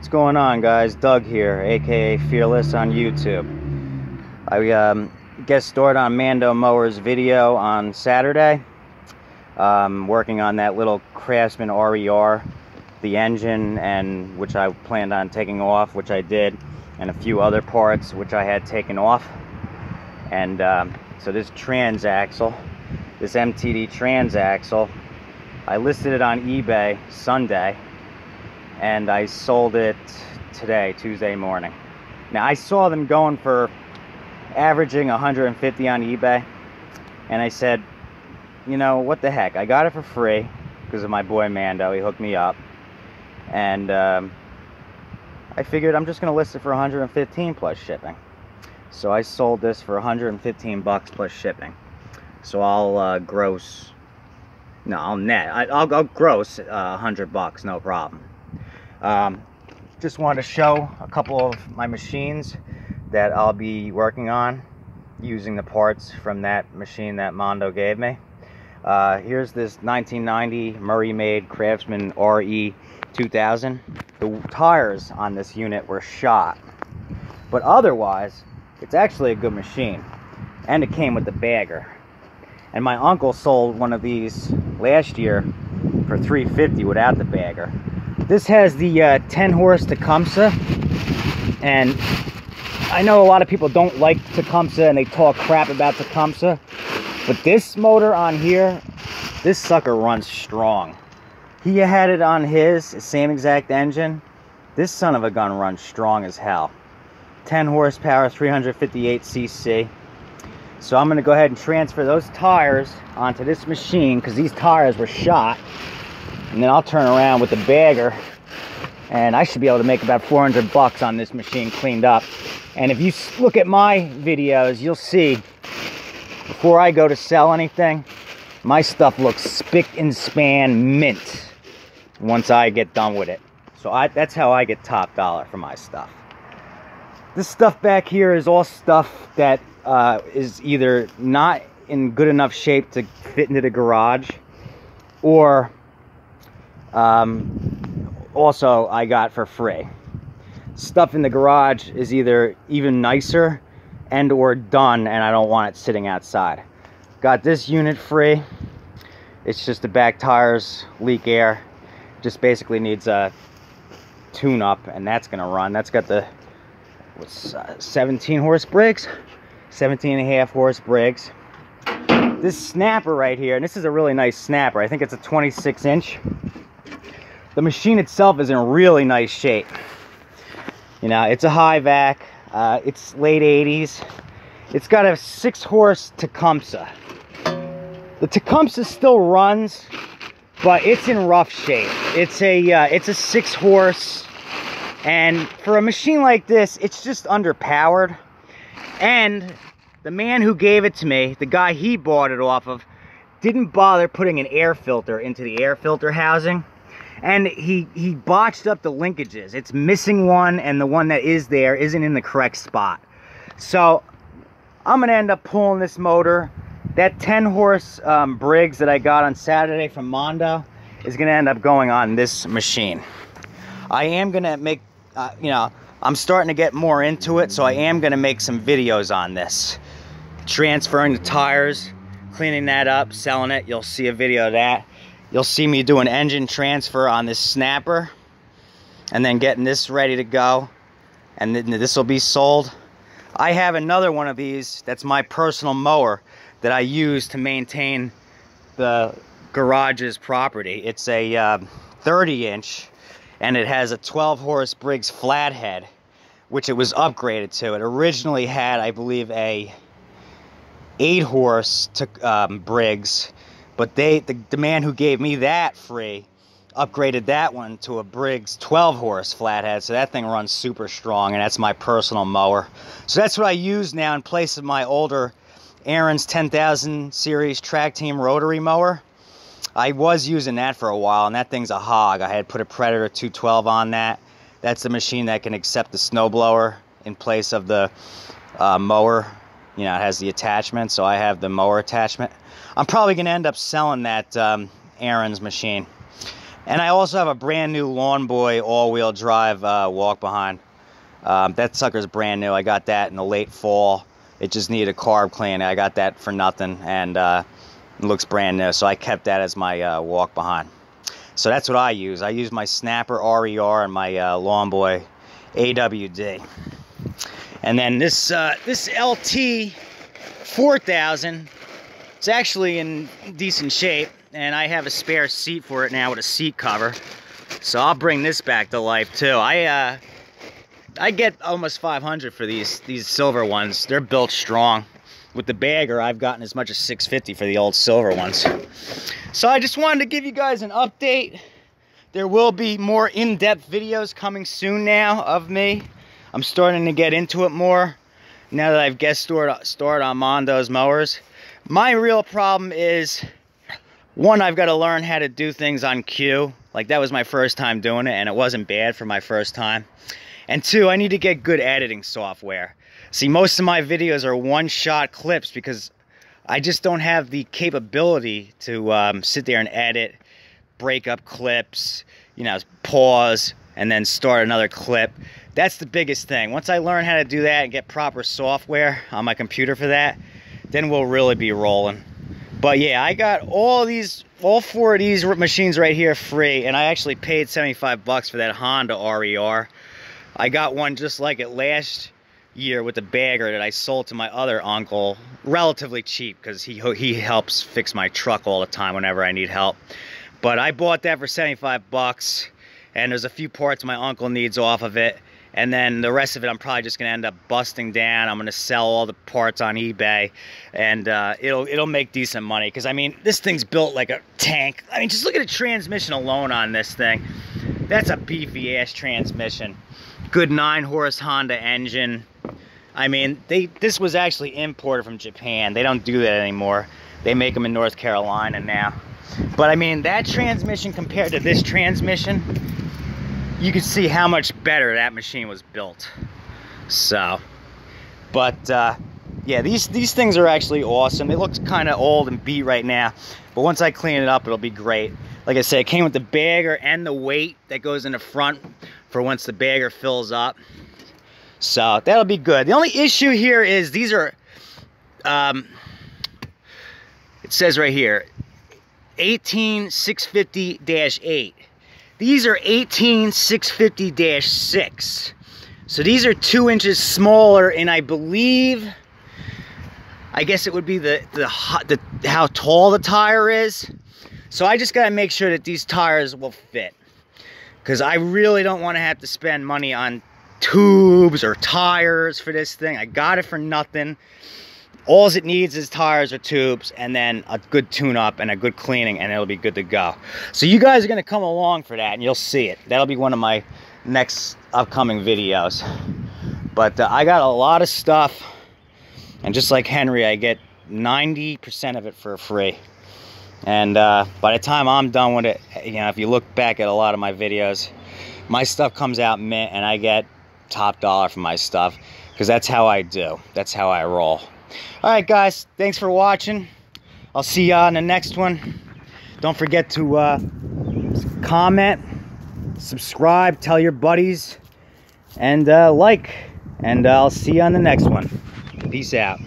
What's going on, guys? Doug here, aka Fearless on YouTube. I guest starred on Mandomowers video on Saturday. Working on that little Craftsman RER, the engine, and which I planned on taking off, which I did, and a few other parts which I had taken off. And so this transaxle, this MTD transaxle, I listed it on eBay Sunday, and I sold it today, Tuesday morning. Now, I saw them going for averaging 150 on eBay, and I said, you know, what the heck, I got it for free because of my boy Mando. He hooked me up, and I figured I'm just gonna list it for 115 plus shipping. So I sold this for 115 bucks plus shipping. So I'll gross, no, I'll net, I'll gross 100 bucks, no problem. Just wanted to show a couple of my machines that I'll be working on using the parts from that machine that Mando gave me. Here's this 1990 Murray-made Craftsman RE 2000. The tires on this unit were shot, but otherwise it's actually a good machine, and it came with the bagger. And my uncle sold one of these last year for $350 without the bagger. This has the 10 horse Tecumseh, and I know a lot of people don't like Tecumseh and they talk crap about Tecumseh, but this motor on here, this sucker runs strong. He had it on his same exact engine. This son of a gun runs strong as hell. 10 horsepower, 358 cc. So I'm going to go ahead and transfer those tires onto this machine because these tires were shot. And then I'll turn around with the bagger, and I should be able to make about 400 bucks on this machine cleaned up. And if you look at my videos, you'll see before I go to sell anything, my stuff looks spick and span mint once I get done with it. So that's how I get top dollar for my stuff. This stuff back here is all stuff that is either not in good enough shape to fit into the garage, or also I got for free. Stuff in the garage is either even nicer and or done, and I don't want it sitting outside. Got this unit free. It's just the back tires leak air. Just basically needs a tune up, and that's gonna run. That's got the 17 horse brakes, 17 and a half horse brakes. This snapper right here, and this is a really nice snapper. I think it's a 26 inch. The machine itself is in really nice shape. You know, it's a high vac. It's late 80s. It's got a 6 horse Tecumseh. The Tecumseh still runs, but it's in rough shape. It's a 6 horse, and for a machine like this, it's just underpowered. And the man who gave it to me, the guy he bought it off of, didn't bother putting an air filter into the air filter housing. And he botched up the linkages. It's missing one, and the one that is there isn't in the correct spot. So I'm gonna end up pulling this motor. That 10 horse Briggs that I got on Saturday from Mando is gonna end up going on this machine. I am gonna make, you know, I'm starting to get more into it, so I am gonna make some videos on this. Transferring the tires, cleaning that up, selling it. You'll see a video of that. You'll see me do an engine transfer on this snapper, and then getting this ready to go, and then this will be sold. I have another one of these that's my personal mower that I use to maintain the garage's property. It's a 30 inch, and it has a 12 horse Briggs flathead, which it was upgraded to. It originally had, I believe, a 8 horse Briggs, but the man who gave me that free upgraded that one to a Briggs 12 horse flathead, so that thing runs super strong, and that's my personal mower. So that's what I use now in place of my older Aaron's 10,000 series track team rotary mower. I was using that for a while, and that thing's a hog. I had put a Predator 212 on that. That's the machine that can accept the snowblower in place of the mower. You know, it has the attachment, so I have the mower attachment. I'm probably going to end up selling that Aaron's machine. And I also have a brand new Lawn Boy all-wheel drive walk behind. That sucker's brand new. I got that in the late fall. It just needed a carb clean. I got that for nothing, and it looks brand new. So I kept that as my walk behind. So that's what I use. I use my Snapper RER and my Lawn Boy AWD. And then this LT 4000, it's actually in decent shape, and I have a spare seat for it now with a seat cover. So I'll bring this back to life too. I get almost 500 for these silver ones. They're built strong. With the bagger, I've gotten as much as 650 for the old silver ones. So I just wanted to give you guys an update. There will be more in-depth videos coming soon now of me. I'm starting to get into it more now that I've guest starred on Mando's mowers. My real problem is, one, I've got to learn how to do things on cue. Like, that was my first time doing it, and it wasn't bad for my first time. And two, I need to get good editing software. See, most of my videos are one-shot clips because I just don't have the capability to sit there and edit, break up clips, you know, pause, and then start another clip. That's the biggest thing. Once I learn how to do that and get proper software on my computer for that, then we'll really be rolling. But yeah, I got all four of these machines right here free, and I actually paid 75 bucks for that Honda RER. I got one just like it last year with the bagger that I sold to my other uncle, relatively cheap because he helps fix my truck all the time whenever I need help. But I bought that for 75 bucks, and there's a few parts my uncle needs off of it, and then the rest of it I'm probably just gonna end up busting down. I'm gonna sell all the parts on eBay, and it'll make decent money, because I mean, this thing's built like a tank. I mean, just look at the transmission alone on this thing. That's a beefy ass transmission. Good 9-horse Honda engine. I mean, this was actually imported from Japan. They don't do that anymore. They make them in North Carolina now. But I mean, that transmission compared to this transmission, you can see how much better that machine was built. So, but yeah, these things are actually awesome. They look kind of old and beat right now, but once I clean it up, it'll be great. Like I said, it came with the bagger and the weight that goes in the front for once the bagger fills up. So that'll be good. The only issue here is these are, it says right here, 18650-8. These are 18650-6. So these are 2 inches smaller, and I believe, I guess it would be how tall the tire is. So I just gotta make sure that these tires will fit, because I really don't want to have to spend money on tubes or tires for this thing. I got it for nothing. All it needs is tires or tubes, and then a good tune-up and a good cleaning, and it'll be good to go. So you guys are going to come along for that, and you'll see it. That'll be one of my next upcoming videos. But I got a lot of stuff, and just like Henry, I get 90% of it for free. And by the time I'm done with it, you know, if you look back at a lot of my videos, my stuff comes out mint, and I get top dollar for my stuff, because that's how I do. That's how I roll. All right, guys, thanks for watching. I'll see you on the next one. Don't forget to comment, subscribe, tell your buddies, and like. And I'll see you on the next one. Peace out.